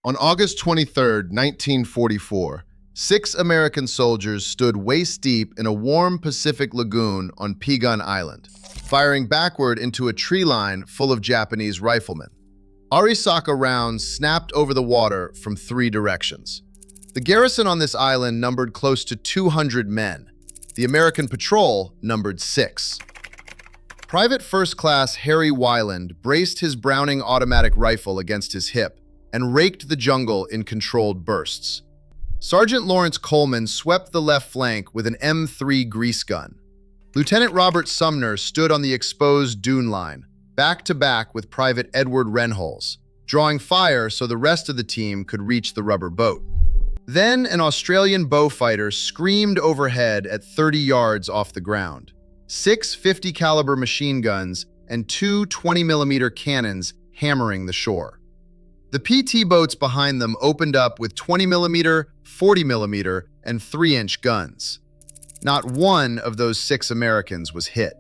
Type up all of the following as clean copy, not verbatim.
On August 23, 1944, 6 American soldiers stood waist-deep in a warm Pacific lagoon on Pigun Island, firing backward into a tree line full of Japanese riflemen. Arisaka rounds snapped over the water from 3 directions. The garrison on this island numbered close to 200 men. The American patrol numbered 6. Private First Class Harry Wyland braced his Browning automatic rifle against his hip and raked the jungle in controlled bursts. Sergeant Lawrence Coleman swept the left flank with an M3 grease gun. Lieutenant Robert Sumner stood on the exposed dune line, back-to-back with Private Edward Renholz, drawing fire so the rest of the team could reach the rubber boat. Then an Australian bowfighter screamed overhead at 30 yards off the ground. 6 50 caliber machine guns and 2 20mm cannons hammering the shore. The PT boats behind them opened up with 20mm, 40mm, and 3-inch guns. Not one of those 6 Americans was hit.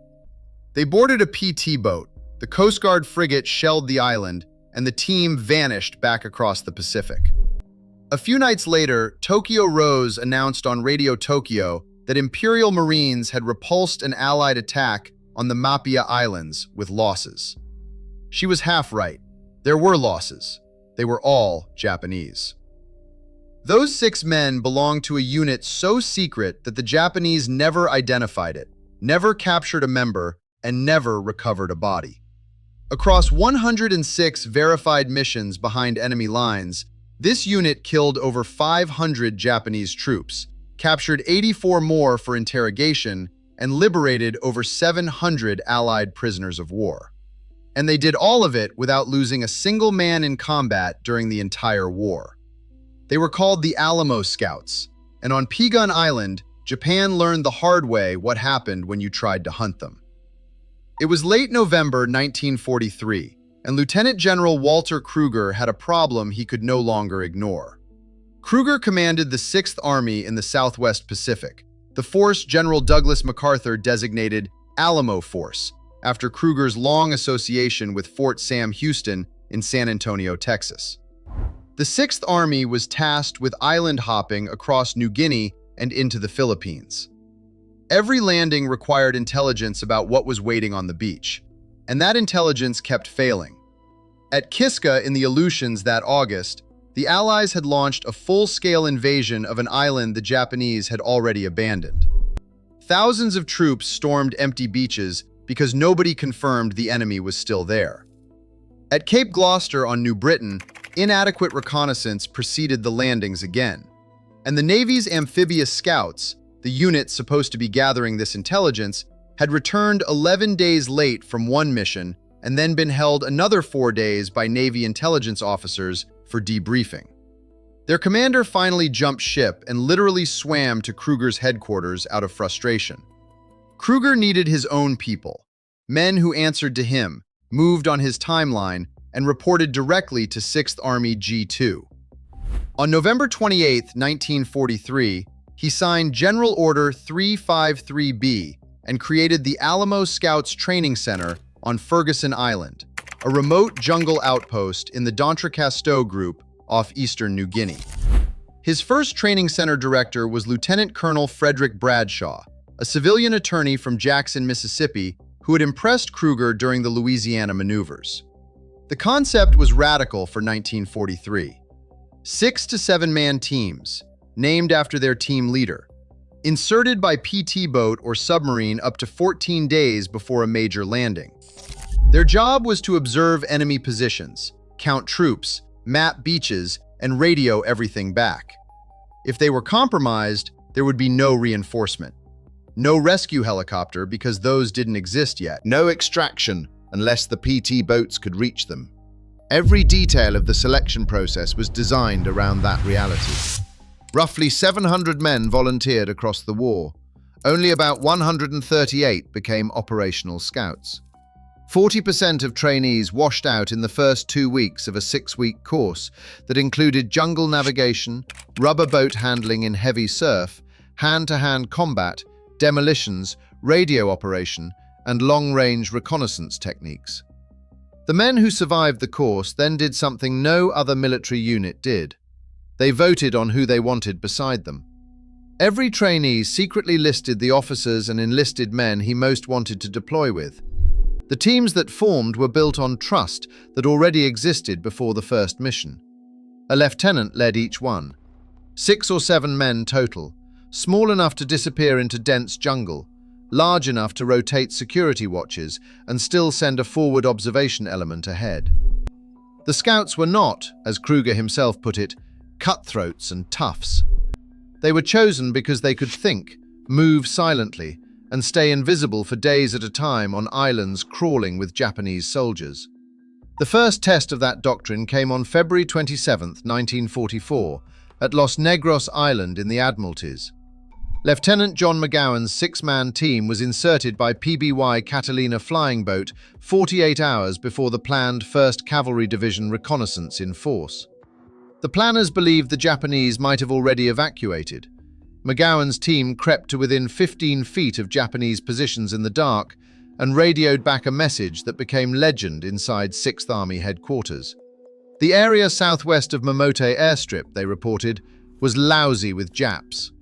They boarded a PT boat, the Coast Guard frigate shelled the island, and the team vanished back across the Pacific. A few nights later, Tokyo Rose announced on Radio Tokyo that Imperial Marines had repulsed an Allied attack on the Mapia Islands with losses. She was half right. There were losses. They were all Japanese. Those 6 men belonged to a unit so secret that the Japanese never identified it, never captured a member, and never recovered a body. Across 106 verified missions behind enemy lines, this unit killed over 500 Japanese troops, captured 84 more for interrogation, and liberated over 700 Allied prisoners of war. And they did all of it without losing a single man in combat during the entire war. They were called the Alamo Scouts, and on Pigun Island, Japan learned the hard way what happened when you tried to hunt them. It was late November 1943, and Lieutenant General Walter Kruger had a problem he could no longer ignore. Kruger commanded the 6th Army in the Southwest Pacific, the force General Douglas MacArthur designated Alamo Force, after Kruger's long association with Fort Sam Houston in San Antonio, Texas. The 6th Army was tasked with island hopping across New Guinea and into the Philippines. Every landing required intelligence about what was waiting on the beach, and that intelligence kept failing. At Kiska in the Aleutians that August, the Allies had launched a full-scale invasion of an island the Japanese had already abandoned. Thousands of troops stormed empty beaches because nobody confirmed the enemy was still there. At Cape Gloucester on New Britain, inadequate reconnaissance preceded the landings again, and the Navy's amphibious scouts, the unit supposed to be gathering this intelligence, had returned 11 days late from one mission and then been held another 4 days by Navy intelligence officers for debriefing. Their commander finally jumped ship and literally swam to Kruger's headquarters out of frustration. Kruger needed his own people, men who answered to him, moved on his timeline, and reported directly to 6th Army G2. On November 28, 1943, he signed General Order 353B and created the Alamo Scouts Training Center on Ferguson Island, a remote jungle outpost in the D'Entrecasteaux Group off eastern New Guinea. His first training center director was Lieutenant Colonel Frederick Bradshaw, a civilian attorney from Jackson, Mississippi, who had impressed Kruger during the Louisiana maneuvers. The concept was radical for 1943. 6 to 7-man teams, named after their team leader, inserted by PT boat or submarine up to 14 days before a major landing. Their job was to observe enemy positions, count troops, map beaches, and radio everything back. If they were compromised, there would be no reinforcement. No rescue helicopter because those didn't exist yet. No extraction unless the PT boats could reach them. Every detail of the selection process was designed around that reality. Roughly 700 men volunteered across the war. Only about 138 became operational scouts. 40% of trainees washed out in the first 2 weeks of a 6-week course that included jungle navigation, rubber boat handling in heavy surf, hand-to-hand combat, demolitions, radio operation, and long-range reconnaissance techniques. The men who survived the course then did something no other military unit did. They voted on who they wanted beside them. Every trainee secretly listed the officers and enlisted men he most wanted to deploy with. The teams that formed were built on trust that already existed before the first mission. A lieutenant led each one. 6 or 7 men total, small enough to disappear into dense jungle, large enough to rotate security watches and still send a forward observation element ahead. The scouts were not, as Kruger himself put it, cutthroats and toughs. They were chosen because they could think, move silently, and stay invisible for days at a time on islands crawling with Japanese soldiers. The first test of that doctrine came on February 27, 1944, at Los Negros Island in the Admiralties. Lieutenant John McGowan's 6-man team was inserted by PBY Catalina flying boat 48 hours before the planned 1st Cavalry Division reconnaissance in force. The planners believed the Japanese might have already evacuated. McGowan's team crept to within 15 feet of Japanese positions in the dark and radioed back a message that became legend inside 6th Army headquarters. The area southwest of Momote airstrip, they reported, was lousy with Japs.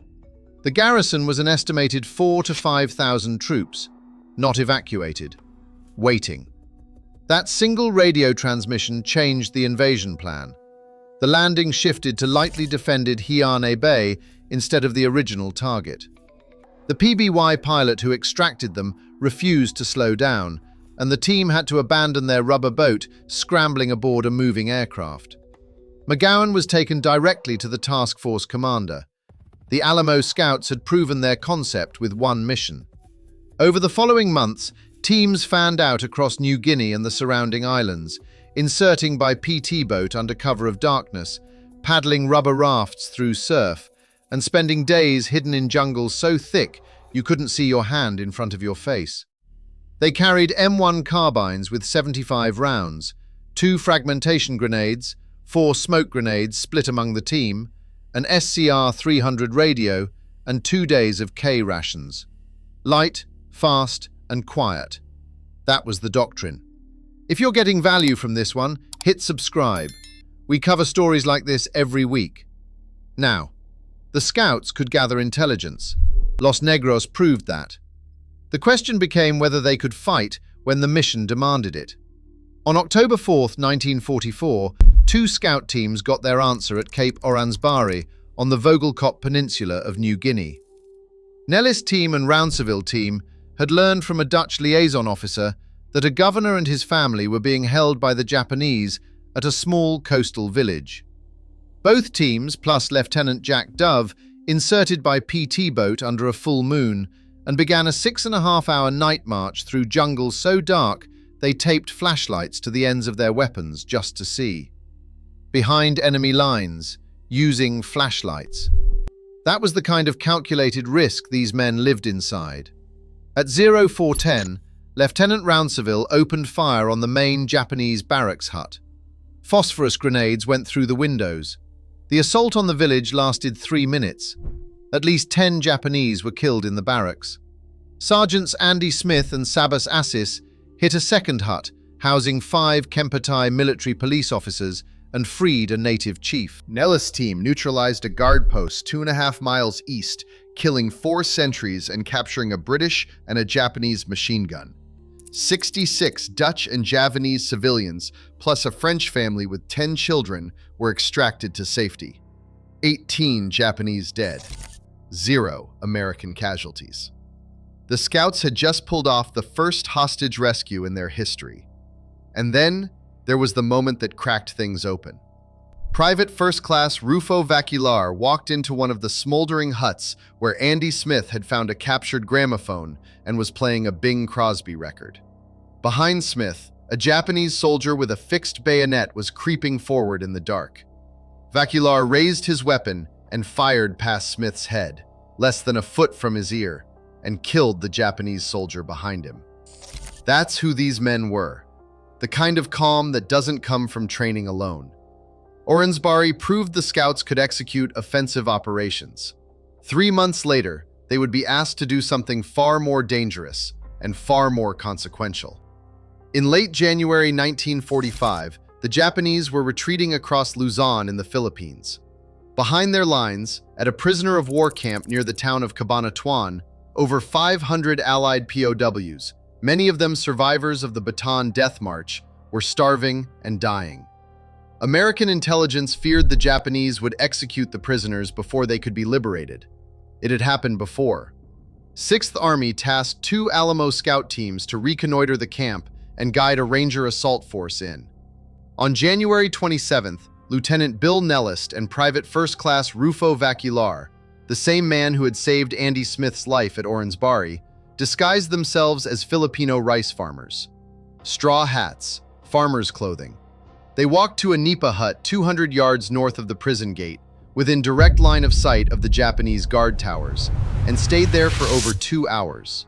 The garrison was an estimated 4,000 to 5,000 troops, not evacuated, waiting. That single radio transmission changed the invasion plan. The landing shifted to lightly defended Hiyane Bay instead of the original target. The PBY pilot who extracted them refused to slow down, and the team had to abandon their rubber boat, scrambling aboard a moving aircraft. McGowan was taken directly to the task force commander. The Alamo Scouts had proven their concept with one mission. Over the following months, teams fanned out across New Guinea and the surrounding islands, inserting by PT boat under cover of darkness, paddling rubber rafts through surf, and spending days hidden in jungles so thick you couldn't see your hand in front of your face. They carried M1 carbines with 75 rounds, 2 fragmentation grenades, 4 smoke grenades split among the team, an SCR-300 radio, and 2 days of K rations. Light, fast, and quiet. That was the doctrine. If you're getting value from this one, hit subscribe. We cover stories like this every week. Now, the Scouts could gather intelligence. Los Negros proved that. The question became whether they could fight when the mission demanded it. On October 4, 1944, 2 scout teams got their answer at Cape Oransbari on the Vogelkop Peninsula of New Guinea. Nellis' team and Rounceville team had learned from a Dutch liaison officer that a governor and his family were being held by the Japanese at a small coastal village. Both teams, plus Lieutenant Jack Dove, inserted by PT boat under a full moon and began a 6.5-hour night march through jungle so dark they taped flashlights to the ends of their weapons just to see. Behind enemy lines, using flashlights. That was the kind of calculated risk these men lived inside. At 0410, Lieutenant Rounceville opened fire on the main Japanese barracks hut. Phosphorus grenades went through the windows. The assault on the village lasted 3 minutes. At least 10 Japanese were killed in the barracks. Sergeants Andy Smith and Sabas Assis hit a second hut, housing 5 Kempeitai military police officers, and freed a native chief. Nellis' team neutralized a guard post 2.5 miles east, killing 4 sentries and capturing a British and a Japanese machine gun. 66 Dutch and Javanese civilians, plus a French family with 10 children, were extracted to safety. 18 Japanese dead. 0 American casualties. The Scouts had just pulled off the first hostage rescue in their history. And then there was the moment that cracked things open. Private First Class Rufo Vacular walked into one of the smoldering huts where Andy Smith had found a captured gramophone and was playing a Bing Crosby record. Behind Smith, a Japanese soldier with a fixed bayonet was creeping forward in the dark. Vacular raised his weapon and fired past Smith's head, less than a foot from his ear, and killed the Japanese soldier behind him. That's who these men were, the kind of calm that doesn't come from training alone. Oransbari proved the Scouts could execute offensive operations. 3 months later, they would be asked to do something far more dangerous and far more consequential. In late January 1945, the Japanese were retreating across Luzon in the Philippines. Behind their lines, at a prisoner of war camp near the town of Cabanatuan, over 500 Allied POWs, many of them survivors of the Bataan Death March, were starving and dying. American intelligence feared the Japanese would execute the prisoners before they could be liberated. It had happened before. 6th Army tasked 2 Alamo Scout teams to reconnoiter the camp and guide a Ranger assault force in. On January 27th, Lieutenant Bill Nellist and Private First Class Rufo Vacular, the same man who had saved Andy Smith's life at Oranzbari, disguised themselves as Filipino rice farmers. Straw hats, farmers' clothing. They walked to a nipa hut 200 yards north of the prison gate, within direct line of sight of the Japanese guard towers, and stayed there for over 2 hours,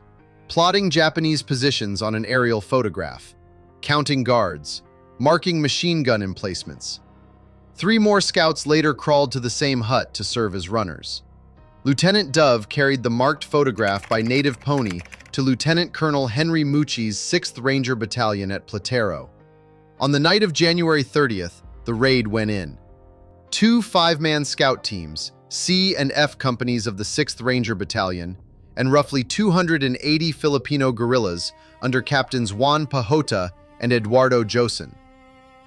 plotting Japanese positions on an aerial photograph, counting guards, marking machine gun emplacements. 3 more scouts later crawled to the same hut to serve as runners. Lieutenant Dove carried the marked photograph by native pony to Lieutenant Colonel Henry Mucci's 6th Ranger Battalion at Platero. On the night of January 30th, the raid went in. 2 5-man scout teams, C and F companies of the 6th Ranger Battalion, and roughly 280 Filipino guerrillas under Captains Juan Pajota and Eduardo Joson.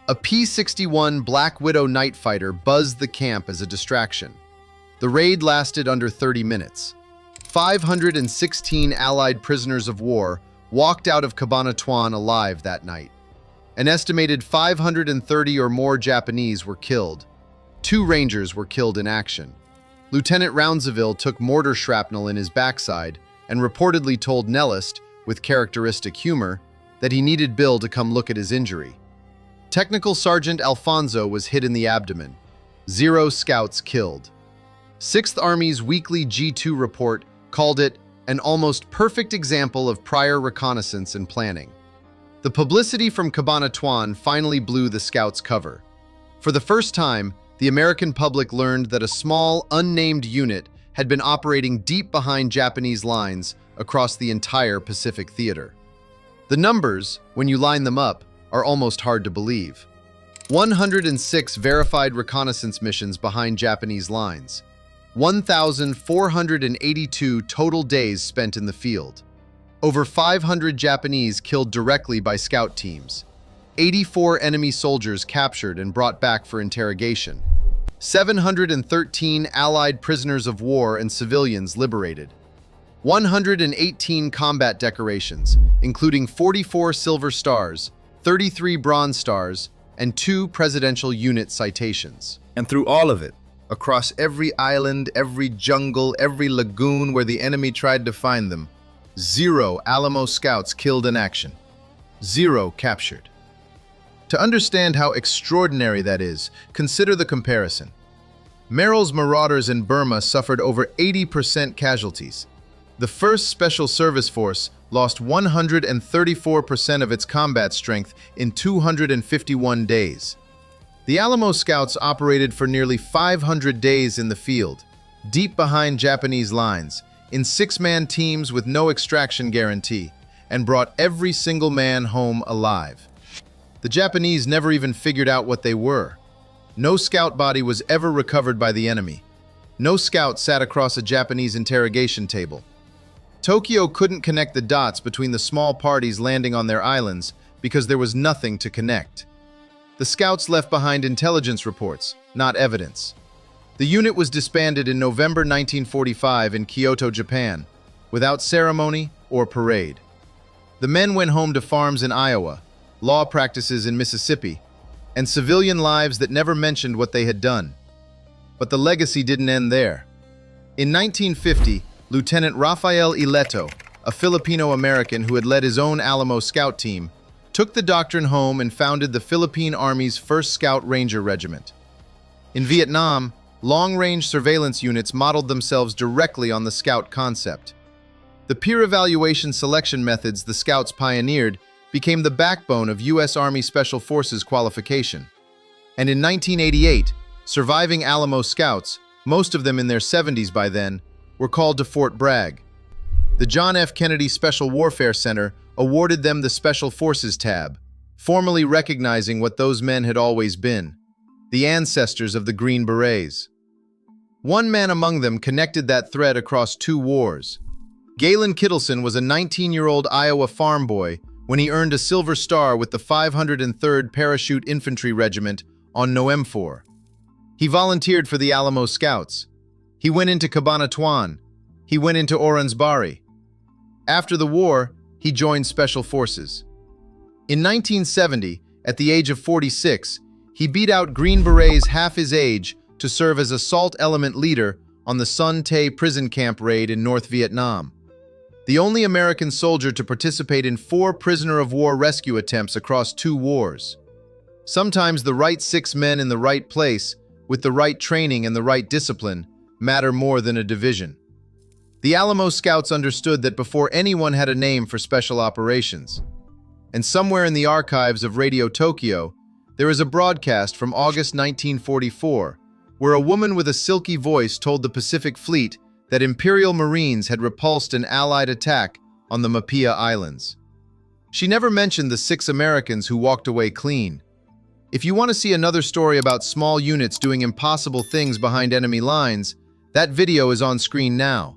A P-61 Black Widow night fighter buzzed the camp as a distraction. The raid lasted under 30 minutes. 516 Allied prisoners of war walked out of Cabanatuan alive that night. An estimated 530 or more Japanese were killed. 2 Rangers were killed in action. Lieutenant Roundsville took mortar shrapnel in his backside and reportedly told Nellist, with characteristic humor, that he needed Bill to come look at his injury. Technical Sergeant Alfonso was hit in the abdomen. 0 scouts killed. 6th Army's weekly G2 report called it an almost perfect example of prior reconnaissance and planning. The publicity from Cabanatuan finally blew the scouts' cover. For the first time, the American public learned that a small, unnamed unit had been operating deep behind Japanese lines across the entire Pacific theater. The numbers, when you line them up, are almost hard to believe. 106 verified reconnaissance missions behind Japanese lines. 1,482 total days spent in the field. Over 500 Japanese killed directly by scout teams. 84 enemy soldiers captured and brought back for interrogation. 713 Allied prisoners of war and civilians liberated. 118 combat decorations, including 44 Silver Stars, 33 Bronze Stars, and 2 Presidential Unit citations. And through all of it, across every island, every jungle, every lagoon where the enemy tried to find them, 0 Alamo Scouts killed in action. 0 captured. To understand how extraordinary that is, consider the comparison. Merrill's marauders in Burma suffered over 80% casualties. The 1st Special Service Force lost 134% of its combat strength in 251 days. The Alamo Scouts operated for nearly 500 days in the field, deep behind Japanese lines, in 6-man teams with no extraction guarantee, and brought every single man home alive. The Japanese never even figured out what they were. No scout body was ever recovered by the enemy. No scout sat across a Japanese interrogation table. Tokyo couldn't connect the dots between the small parties landing on their islands because there was nothing to connect. The scouts left behind intelligence reports, not evidence. The unit was disbanded in November 1945 in Kyoto, Japan, without ceremony or parade. The men went home to farms in Iowa, law practices in Mississippi, and civilian lives that never mentioned what they had done. But the legacy didn't end there. In 1950, Lieutenant Rafael Ileto, a Filipino-American who had led his own Alamo Scout team, took the doctrine home and founded the Philippine Army's 1st Scout Ranger Regiment. In Vietnam, long-range surveillance units modeled themselves directly on the Scout concept. The peer evaluation selection methods the Scouts pioneered became the backbone of U.S. Army Special Forces qualification. And in 1988, surviving Alamo Scouts, most of them in their 70s by then, were called to Fort Bragg. The John F. Kennedy Special Warfare Center awarded them the Special Forces tab, formally recognizing what those men had always been, the ancestors of the Green Berets. One man among them connected that thread across 2 wars. Galen Kittleson was a 19-year-old Iowa farm boy when he earned a Silver Star with the 503rd Parachute Infantry Regiment on Noem 4. He volunteered for the Alamo Scouts. He went into Cabanatuan. He went into Oransbari. After the war, he joined Special Forces. In 1970, at the age of 46, he beat out Green Berets half his age to serve as assault element leader on the Son Tay prison camp raid in North Vietnam. The only American soldier to participate in 4 prisoner-of-war rescue attempts across 2 wars. Sometimes the right 6 men in the right place, with the right training and the right discipline, matter more than a division. The Alamo Scouts understood that before anyone had a name for special operations. And somewhere in the archives of Radio Tokyo, there is a broadcast from August 1944, where a woman with a silky voice told the Pacific Fleet that Imperial Marines had repulsed an Allied attack on the Mapia Islands. She never mentioned the 6 Americans who walked away clean. If you want to see another story about small units doing impossible things behind enemy lines, that video is on screen now.